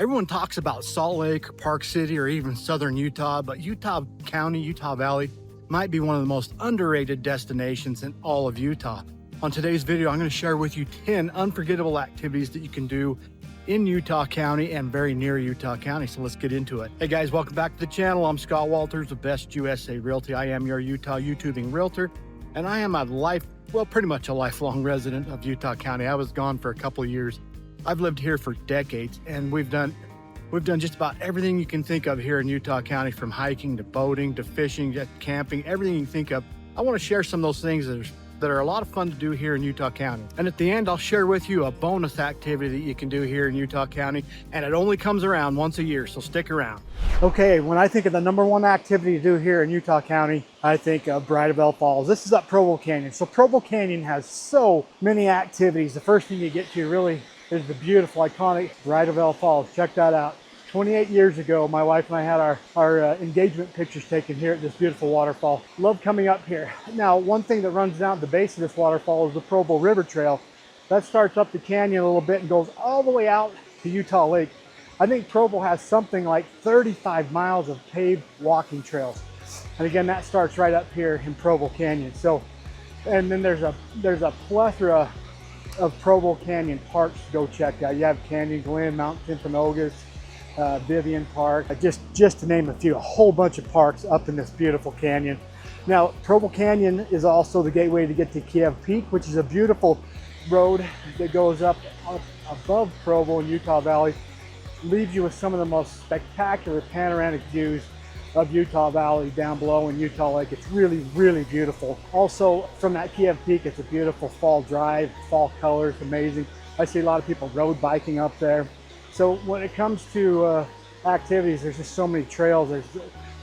Everyone talks about Salt Lake, Park City, or even southern Utah, but Utah County, Utah Valley might be one of the most underrated destinations in all of Utah. On today's video, I'm going to share with you 10 unforgettable activities that you can do in Utah County and very near Utah County. So let's get into it. Hey guys, welcome back to the channel. I'm Scott Walters of Best USA Realty. I am your Utah YouTubing realtor, and I am pretty much a lifelong resident of Utah County. I was gone for a couple of years. I've lived here for decades, and we've done just about everything you can think of here in Utah County, from hiking to boating to fishing to camping, everything you can think of. I want to share some of those things that are a lot of fun to do here in Utah County. And at the end, I'll share with you a bonus activity that you can do here in Utah County, and it only comes around once a year, so stick around. Okay, when I think of the number one activity to do here in Utah County, I think of Bridal Falls. This is up Provo Canyon. So Provo Canyon has so many activities. The first thing you get to really is the beautiful, iconic Bridal Falls. Check that out. 28 years ago, my wife and I had our engagement pictures taken here at this beautiful waterfall. Love coming up here. Now, one thing that runs down at the base of this waterfall is the Provo River Trail. That starts up the canyon a little bit and goes all the way out to Utah Lake. I think Provo has something like 35 miles of paved walking trails. And again, that starts right up here in Provo Canyon. So, and then there's a plethora of Provo Canyon parks to go check out. You have Canyon, Glen, Mount Timpanogos, Vivian Park, just to name a few, a whole bunch of parks up in this beautiful canyon. Now, Provo Canyon is also the gateway to get to Kiev Peak, which is a beautiful road that goes up above Provo and Utah Valley, leaves you with some of the most spectacular panoramic views of Utah Valley down below in Utah Lake. It's really, really beautiful. Also, from that Kiev Peak, it's a beautiful fall drive, fall colors, amazing. I see a lot of people road biking up there. So when it comes to activities, there's just so many trails. There's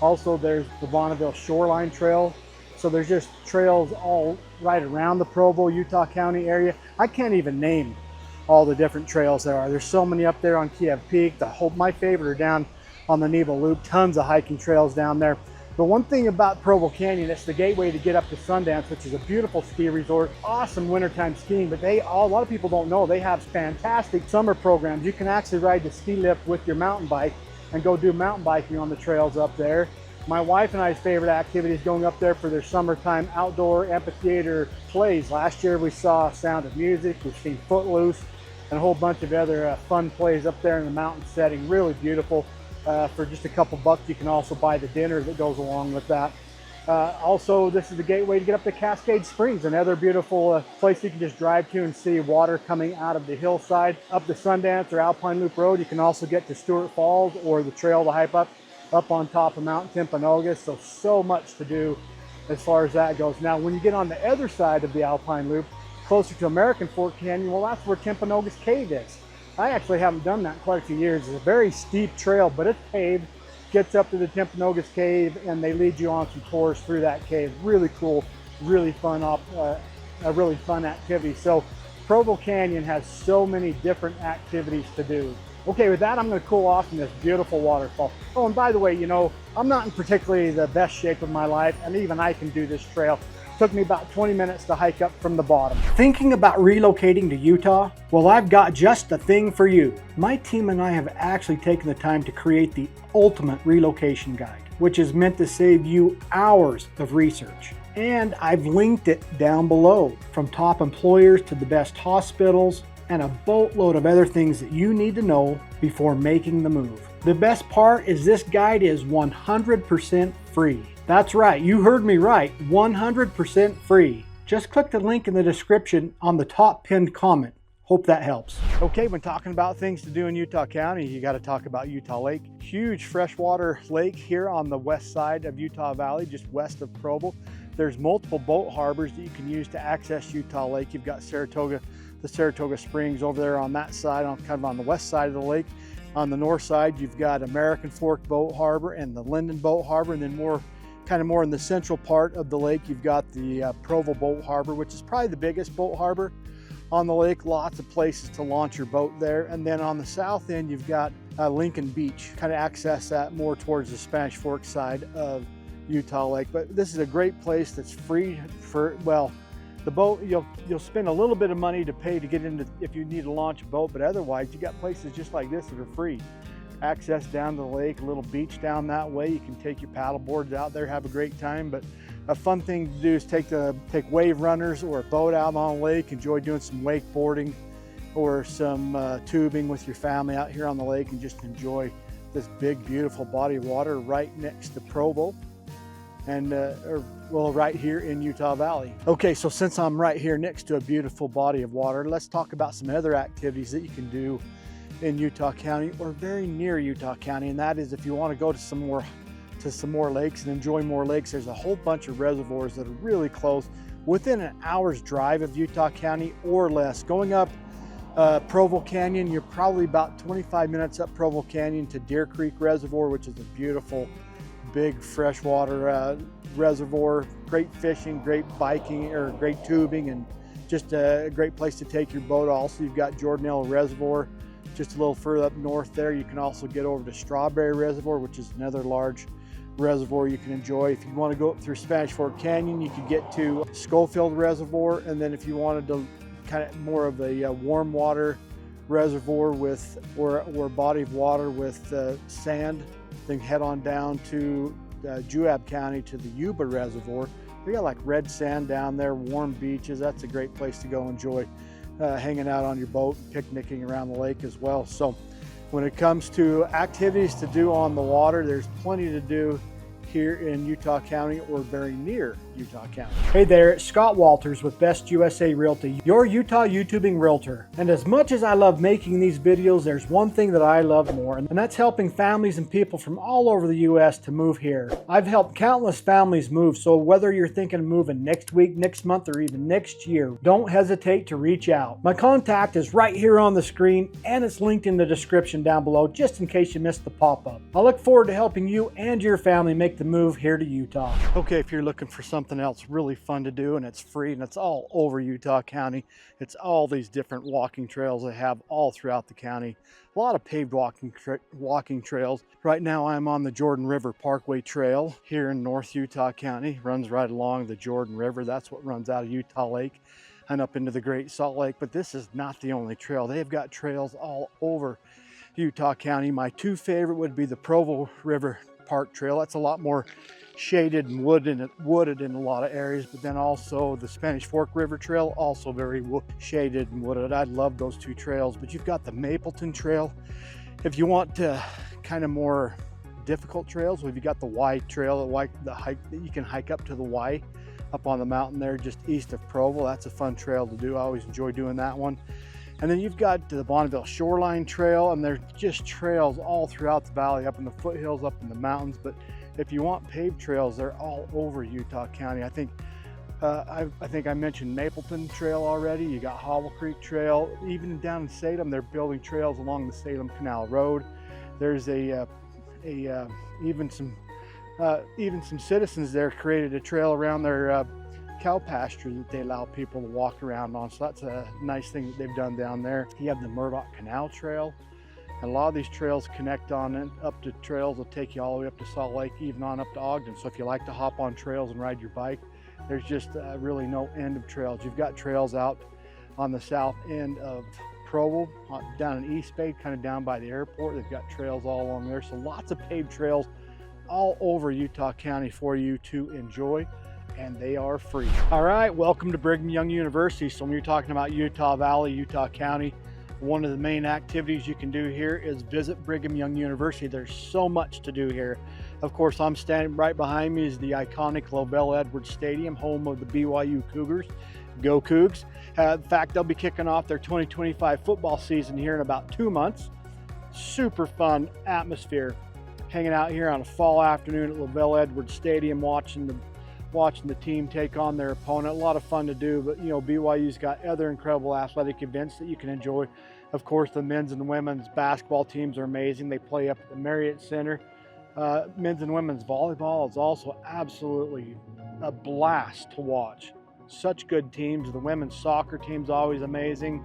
the Bonneville Shoreline Trail. So there's just trails all right around the Provo, Utah County area. I can't even name all the different trails there are. There's so many up there on Kiev Peak. My favorite are down on the Nebo Loop. Tons of hiking trails down there. But one thing about Provo Canyon, it's the gateway to get up to Sundance, which is a beautiful ski resort. Awesome wintertime skiing, but a lot of people don't know they have fantastic summer programs. You can actually ride the ski lift with your mountain bike and go do mountain biking on the trails up there. My wife and I's favorite activity is going up there for their summertime outdoor amphitheater plays. Last year we saw Sound of Music, we've seen Footloose, and a whole bunch of other fun plays up there in the mountain setting. Really beautiful. For just a couple bucks, you can also buy the dinner that goes along with that. Also, this is the gateway to get up to Cascade Springs, another beautiful place you can just drive to and see water coming out of the hillside. Up the Sundance or Alpine Loop Road, you can also get to Stewart Falls or the trail to hike up on top of Mount Timpanogos. So much to do as far as that goes. Now, when you get on the other side of the Alpine Loop, closer to American Fork Canyon, well, that's where Timpanogos Cave is. I actually haven't done that in quite a few years. It's a very steep trail, but it's paved, gets up to the Timpanogos Cave, and they lead you on some tours through that cave. Really cool, really fun, a really fun activity. So Provo Canyon has so many different activities to do. Okay, with that, I'm going to cool off in this beautiful waterfall. Oh, and by the way, I'm not in particularly the best shape of my life, and even I can do this trail. Took me about 20 minutes to hike up from the bottom. Thinking about relocating to Utah? Well, I've got just the thing for you. My team and I have actually taken the time to create the ultimate relocation guide, which is meant to save you hours of research. And I've linked it down below, from top employers to the best hospitals and a boatload of other things that you need to know before making the move. The best part is this guide is 100% free. That's right, you heard me right, 100% free. Just click the link in the description on the top pinned comment. Hope that helps. Okay, when talking about things to do in Utah County, you got to talk about Utah Lake. Huge freshwater lake here on the west side of Utah Valley, just west of Provo. There's multiple boat harbors that you can use to access Utah Lake. You've got the Saratoga Springs over there on that side, kind of on the west side of the lake. On the north side, you've got American Fork Boat Harbor and the Linden Boat Harbor, and then more in the central part of the lake, you've got the Provo Boat Harbor, which is probably the biggest boat harbor on the lake. Lots of places to launch your boat there. And then on the south end, you've got Lincoln Beach, kind of access that more towards the Spanish Fork side of Utah Lake. But this is a great place that's free for, well, The boat, you'll spend a little bit of money to pay to get into if you need to launch a boat, but otherwise you got places just like this that are free. Access down to the lake, a little beach down that way. You can take your paddle boards out there, have a great time. But a fun thing to do is take wave runners or a boat out on the lake, enjoy doing some wakeboarding or some tubing with your family out here on the lake, and just enjoy this big, beautiful body of water right next to Provo, and right here in Utah Valley. Okay, so since I'm right here next to a beautiful body of water, let's talk about some other activities that you can do in Utah County or very near Utah County, and that is if you want to go to some more lakes and enjoy more lakes. There's a whole bunch of reservoirs that are really close, within an hour's drive of Utah County or less. Going up Provo Canyon, you're probably about 25 minutes up Provo Canyon to Deer Creek Reservoir, which is a beautiful big freshwater reservoir. Great fishing, great biking, or great tubing, and just a great place to take your boat. Also, you've got Jordanelle Reservoir just a little further up north there. You can also get over to Strawberry Reservoir, which is another large reservoir you can enjoy. If you want to go up through Spanish Fork Canyon, you could get to Schofield Reservoir, and then if you wanted to kind of more of a warm water reservoir with or body of water with sand, then head on down to Juab County to the Yuba Reservoir. We got like red sand down there, warm beaches. That's a great place to go enjoy hanging out on your boat, picnicking around the lake as well. So when it comes to activities to do on the water, there's plenty to do here in Utah County or very near Utah County. Hey there, it's Scott Walters with Best USA Realty, your Utah YouTubing realtor. And as much as I love making these videos, there's one thing that I love more, and that's helping families and people from all over the US to move here. I've helped countless families move, so whether you're thinking of moving next week, next month, or even next year, don't hesitate to reach out. My contact is right here on the screen, and it's linked in the description down below, just in case you missed the pop-up. I look forward to helping you and your family make the move here to Utah. Okay, if you're looking for something else really fun to do and it's free and it's all over Utah County, it's all these different walking trails they have all throughout the county. A lot of paved walking trails. Right now I'm on the Jordan River Parkway Trail here in North Utah County. Runs right along the Jordan River. That's what runs out of Utah Lake and up into the Great Salt Lake. But this is not the only trail. They've got trails all over Utah County. My two favorite would be the Provo River Park Trail. That's a lot more shaded and wooded in a lot of areas, but then also the Spanish Fork River Trail, also very shaded and wooded. I love those two trails. But you've got the Mapleton Trail. If you want kind of more difficult trails, well, you've got the Y Trail, the hike that you can hike up to the Y up on the mountain there just east of Provo. That's a fun trail to do. I always enjoy doing that one. And then you've got the Bonneville Shoreline Trail, and there's just trails all throughout the valley, up in the foothills, up in the mountains. But if you want paved trails, they're all over Utah County. I think I mentioned Mapleton Trail already. You got Hobble Creek Trail. Even down in Salem, they're building trails along the Salem Canal Road. There's even some citizens there created a trail around their cow pasture that they allow people to walk around on. So that's a nice thing that they've done down there. You have the Murdoch Canal Trail. And a lot of these trails connect on and up to trails that take you all the way up to Salt Lake, even on up to Ogden. So if you like to hop on trails and ride your bike, there's just really no end of trails. You've got trails out on the south end of Provo, down in East Bay, kind of down by the airport. They've got trails all along there. So lots of paved trails all over Utah County for you to enjoy, and they are free. All right, welcome to Brigham Young University. So when you're talking about Utah Valley, Utah County, one of the main activities you can do here is visit Brigham Young University. There's so much to do here. Of course, I'm standing right behind me is the iconic Lovell Edwards Stadium, home of the BYU Cougars. Go Cougs. In fact, they'll be kicking off their 2025 football season here in about 2 months. Super fun atmosphere. Hanging out here on a fall afternoon at Lovell Edwards Stadium, watching the team take on their opponent. A lot of fun to do, but you know, BYU's got other incredible athletic events that you can enjoy. Of course, the men's and women's basketball teams are amazing. They play up at the Marriott Center. Men's and women's volleyball is also absolutely a blast to watch. Such good teams. The women's soccer team's always amazing.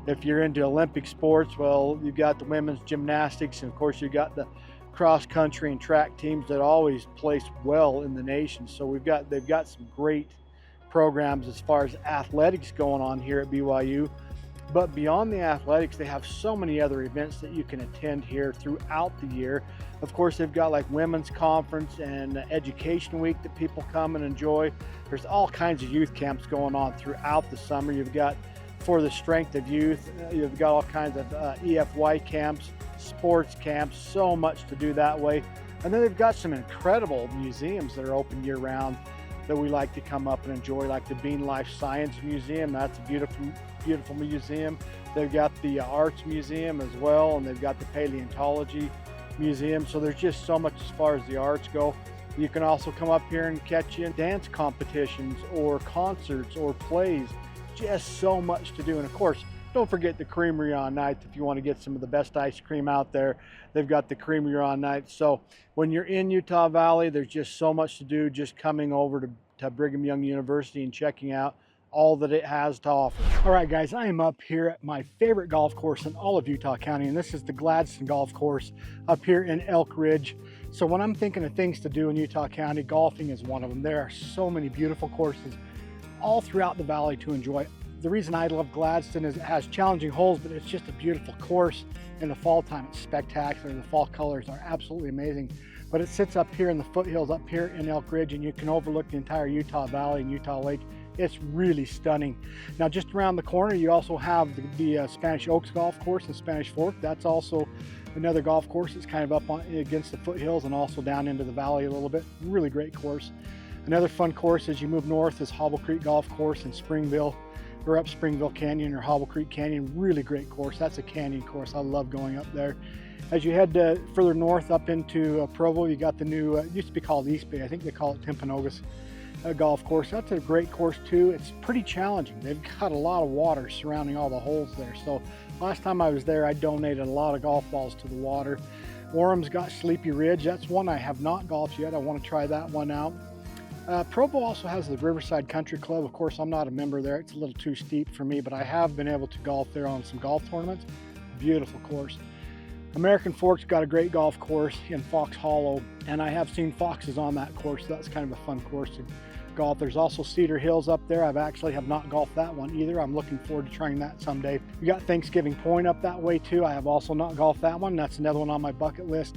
If you're into Olympic sports, well, you've got the women's gymnastics, and of course you've got the cross country and track teams that always place well in the nation. So they've got some great programs as far as athletics going on here at BYU. But beyond the athletics, they have so many other events that you can attend here throughout the year. Of course, they've got like women's conference and education week that people come and enjoy. There's all kinds of youth camps going on throughout the summer. You've got for the strength of youth, you've got all kinds of EFY camps, sports camps, so much to do that way. And then they've got some incredible museums that are open year round that we like to come up and enjoy, like the Bean Life Science Museum. That's a beautiful museum. They've got the Arts Museum as well, and they've got the Paleontology Museum. So there's just so much as far as the arts go. You can also come up here and catch in dance competitions or concerts or plays. Just so much to do. And of course, don't forget the Creamery on night. If you want to get some of the best ice cream out there, they've got the Creamery on night. So when you're in Utah Valley, there's just so much to do, just coming over to Brigham Young University and checking out all that it has to offer. All right, guys, I am up here at my favorite golf course in all of Utah County, and this is the Gladstone Golf Course up here in Elk Ridge. So when I'm thinking of things to do in Utah County, golfing is one of them. There are so many beautiful courses all throughout the valley to enjoy. The reason I love Gladstone is it has challenging holes, but it's just a beautiful course. In the fall time, it's spectacular. The fall colors are absolutely amazing. But it sits up here in the foothills up here in Elk Ridge, and you can overlook the entire Utah Valley and Utah Lake. It's really stunning. Now, just around the corner, you also have the Spanish Oaks Golf Course in Spanish Fork. That's also another golf course that's kind of up against the foothills and also down into the valley a little bit. Really great course. Another fun course as you move north is Hobble Creek Golf Course in Springville. We're up Springville Canyon or Hobble Creek Canyon. Really great course. That's a canyon course. I love going up there. As you head further north up into Provo, you got the new, it used to be called East Bay. I think they call it Timpanogos golf course. That's a great course too. It's pretty challenging. They've got a lot of water surrounding all the holes there. So last time I was there, I donated a lot of golf balls to the water. Orem's got Sleepy Ridge. That's one I have not golfed yet. I want to try that one out. Provo also has the Riverside Country Club. Of course, I'm not a member there. It's a little too steep for me, but I have been able to golf there on some golf tournaments. Beautiful course. American Fork's got a great golf course in Fox Hollow, and I have seen foxes on that course. So that's kind of a fun course to golf. There's also Cedar Hills up there. Have not golfed that one either. I'm looking forward to trying that someday. We got Thanksgiving Point up that way too. I have also not golfed that one. That's another one on my bucket list.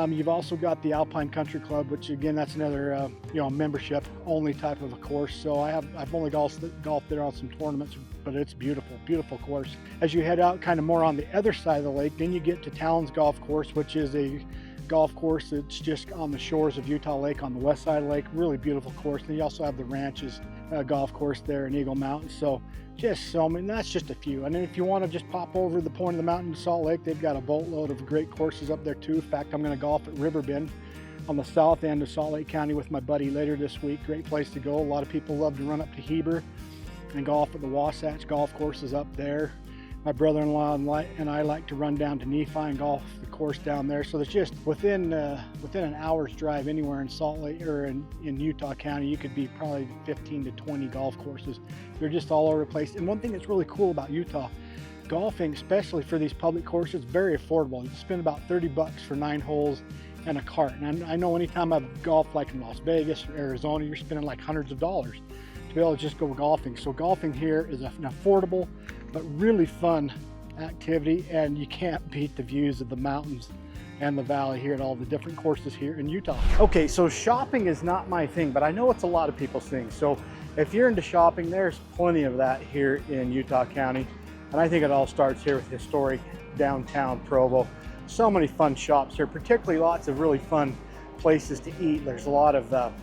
You've also got the Alpine Country Club, which again, that's another membership only type of a course. So I've only golfed there on some tournaments, but it's beautiful course. As you head out kind of more on the other side of the lake, then you get to Towns Golf Course, which is a golf course that's just on the shores of Utah Lake on the west side of the lake. Really beautiful course. And you also have the Ranches golf course there in Eagle Mountain. So just so many, that's just a few. And then if you want to just pop over the point of the mountain to Salt Lake, they've got a boatload of great courses up there too. In fact, I'm going to golf at Riverbend on the south end of Salt Lake County with my buddy later this week. Great place to go. A lot of people love to run up to Heber and golf at the Wasatch golf courses up there. My brother-in-law and I like to run down to Nephi and golf the course down there. So there's just within an hour's drive anywhere in Salt Lake or in Utah County, you could be probably 15 to 20 golf courses. They're just all over the place. And one thing that's really cool about Utah, golfing, especially for these public courses, very affordable. You spend about $30 for 9 holes and a cart. And I know anytime I've golfed like in Las Vegas or Arizona, you're spending like hundreds of dollars to be able to just go golfing. So golfing here is an affordable but really fun activity, and you can't beat the views of the mountains and the valley here at all the different courses here in Utah. Okay, so shopping is not my thing, but I know it's a lot of people's thing. So if you're into shopping, there's plenty of that here in Utah County. And I think it all starts here with historic downtown Provo. So many fun shops here, particularly lots of really fun places to eat. There's a lot of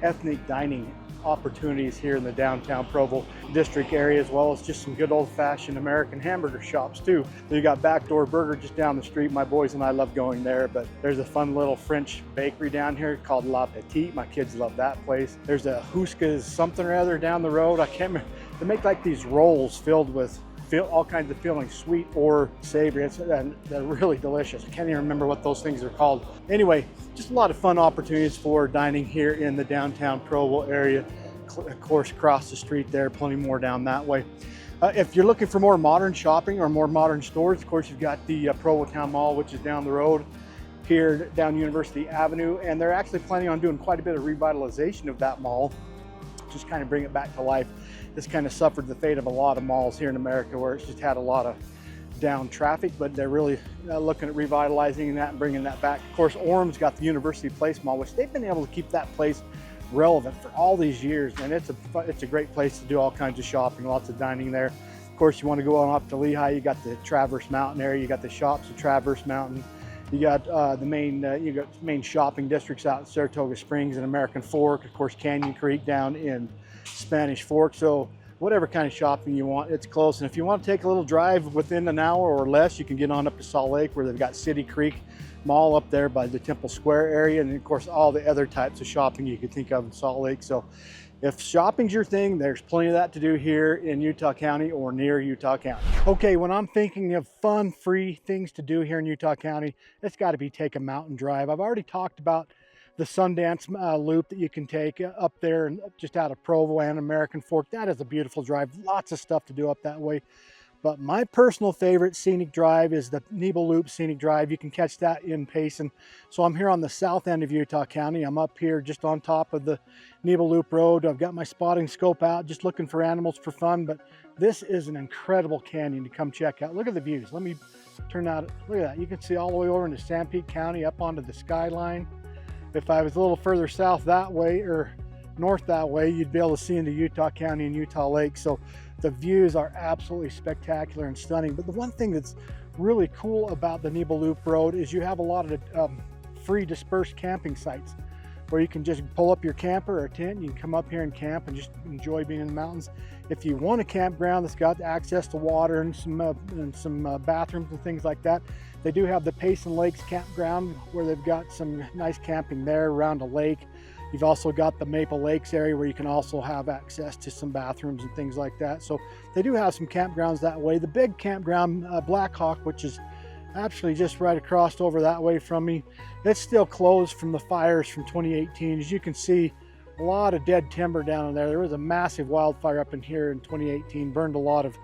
ethnic dining opportunities here in the downtown Provo district area, as well as just some good old-fashioned American hamburger shops too. You got Backdoor Burger just down the street. My boys and I love going there. But there's a fun little French bakery down here called La Petite. My kids love that place. There's a Huska's something or other down the road. I can't remember. They make like these rolls filled with all kinds of fillings, sweet or savory, and they're really delicious. I can't even remember what those things are called. Anyway, just a lot of fun opportunities for dining here in the downtown Provo area. Of course, across the street there, plenty more down that way. If you're looking for more modern shopping or more modern stores, of course, you've got the Provo Town Mall, which is down the road here down University Avenue, and they're actually planning on doing quite a bit of revitalization of that mall. just kind of bring it back to life. It's kind of suffered the fate of a lot of malls here in America where it's just had a lot of down traffic, but they're really looking at revitalizing that and bringing that back. Of course, Orem's got the University Place Mall, which they've been able to keep that place relevant for all these years, and it's a great place to do all kinds of shopping, lots of dining there. Of course, you want to go on up to Lehigh, you got the Traverse Mountain area, you got the shops at Traverse Mountain, you got the main shopping districts out in Saratoga Springs and American Fork, of course Canyon Creek down in Spanish Fork. So whatever kind of shopping you want, it's close. And if you want to take a little drive within an hour or less, you can get on up to Salt Lake, where they've got City Creek Mall up there by the Temple Square area, and of course all the other types of shopping you could think of in Salt Lake. So if shopping's your thing, there's plenty of that to do here in Utah County or near Utah County. Okay, when I'm thinking of fun, free things to do here in Utah County, it's got to be take a mountain drive. I've already talked about the Sundance loop that you can take up there and just out of Provo and American Fork. That is a beautiful drive. Lots of stuff to do up that way. But my personal favorite scenic drive is the Nebo Loop Scenic Drive. You can catch that in Payson. So I'm here on the south end of Utah County. I'm up here just on top of the Nebo Loop Road. I've got my spotting scope out, just looking for animals for fun. But this is an incredible canyon to come check out. Look at the views. Let me turn out. Look at that. You can see all the way over into Sanpete County up onto the skyline. If I was a little further south that way or north that way, you'd be able to see into Utah County and Utah Lake. So the views are absolutely spectacular and stunning. But the one thing that's really cool about the Nebo Loop Road is you have a lot of free dispersed camping sites where you can just pull up your camper or tent. You can come up here and camp and just enjoy being in the mountains. If you want a campground that's got access to water and some bathrooms and things like that, they do have the Payson Lakes Campground where they've got some nice camping there around a lake. You've also got the Maple Lakes area where you can also have access to some bathrooms and things like that. So they do have some campgrounds that way. The big campground, Blackhawk, which is actually just right across over that way from me, it's still closed from the fires from 2018. As you can see, a lot of dead timber down in there. There was a massive wildfire up in here in 2018, burned a lot of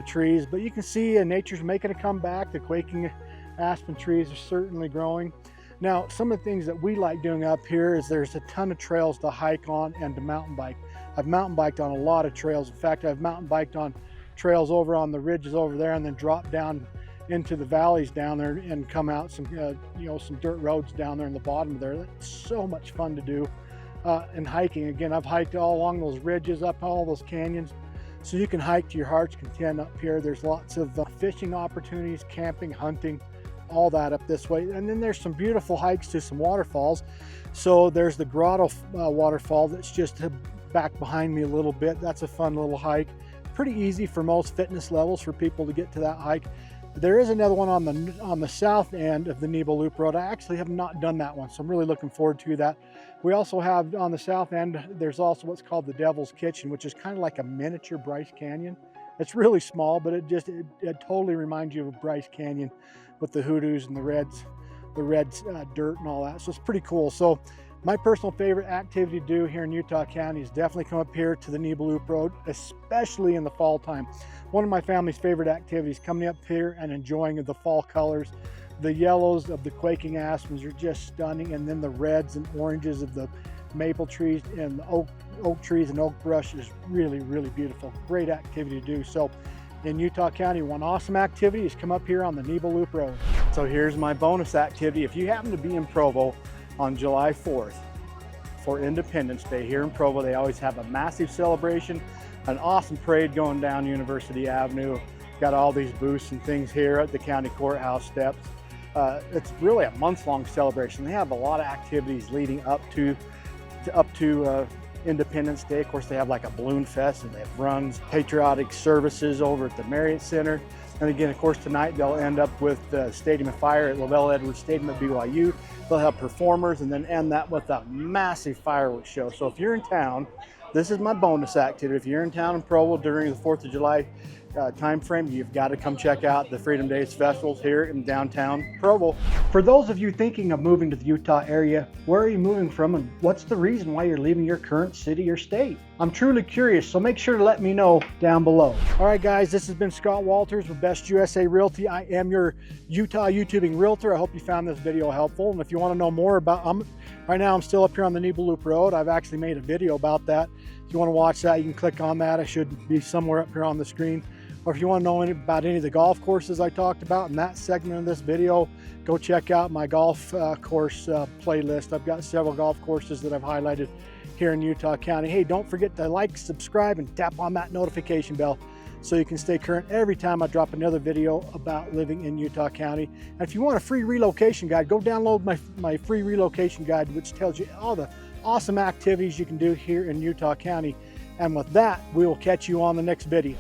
trees, but you can see nature's making a comeback. The quaking aspen trees are certainly growing. Now, some of the things that we like doing up here is there's a ton of trails to hike on and to mountain bike. I've mountain biked on a lot of trails. In fact, I've mountain biked on trails over on the ridges over there and then dropped down into the valleys down there and come out some dirt roads down there in the bottom there. That's so much fun to do. And hiking, again, I've hiked all along those ridges, up all those canyons. So you can hike to your heart's content up here. There's lots of fishing opportunities, camping, hunting, all that up this way. And then there's some beautiful hikes to some waterfalls. So there's the Grotto waterfall that's just back behind me a little bit. That's a fun little hike. Pretty easy for most fitness levels for people to get to that hike. There is another one on the south end of the Nebo Loop Road. I actually have not done that one, so I'm really looking forward to that. We also have on the south end, there's also what's called the Devil's Kitchen, which is kind of like a miniature Bryce Canyon. It's really small, but it totally reminds you of Bryce Canyon with the hoodoos and the reds dirt and all that. So it's pretty cool. So my personal favorite activity to do here in Utah County is definitely come up here to the Nebo Loop Road, especially in the fall time. One of my family's favorite activities, coming up here and enjoying the fall colors. The yellows of the quaking aspens are just stunning, and then the reds and oranges of the maple trees and the oak trees and oak brush is really, really beautiful. Great activity to do. So in Utah County, one awesome activity is come up here on the Nebo Loop Road. So here's my bonus activity. If you happen to be in Provo on July 4th for Independence Day here in Provo, they always have a massive celebration, an awesome parade going down University Avenue. Got all these booths and things here at the county courthouse steps. It's really a month-long celebration. They have a lot of activities leading up to Independence Day. Of course, they have like a balloon fest, and they have runs, patriotic services over at the Marriott Center. And again, of course, tonight they'll end up with the Stadium of Fire at Lavelle Edwards Stadium at BYU. They'll have performers and then end that with a massive fireworks show. So if you're in town, this is my bonus activity. If you're in town in Provo during the 4th of July time frame, you've got to come check out the Freedom Days festivals here in downtown Provo. For those of you thinking of moving to the Utah area, where are you moving from and what's the reason why you're leaving your current city or state? I'm truly curious, so make sure to let me know down below. All right, guys, this has been Scott Walters with Best USA Realty. I am your Utah YouTubing realtor. I hope you found this video helpful. And if you want to know more about, right now I'm still up here on the Nebo Loop Road. I've actually made a video about that. If you want to watch that, you can click on that. It should be somewhere up here on the screen. Or if you want to know about any of the golf courses I talked about in that segment of this video, go check out my golf course playlist. I've got several golf courses that I've highlighted here in Utah County. Hey, don't forget to like, subscribe, and tap on that notification bell so you can stay current every time I drop another video about living in Utah County. And if you want a free relocation guide, go download my free relocation guide, which tells you all the awesome activities you can do here in Utah County. And with that, we will catch you on the next video.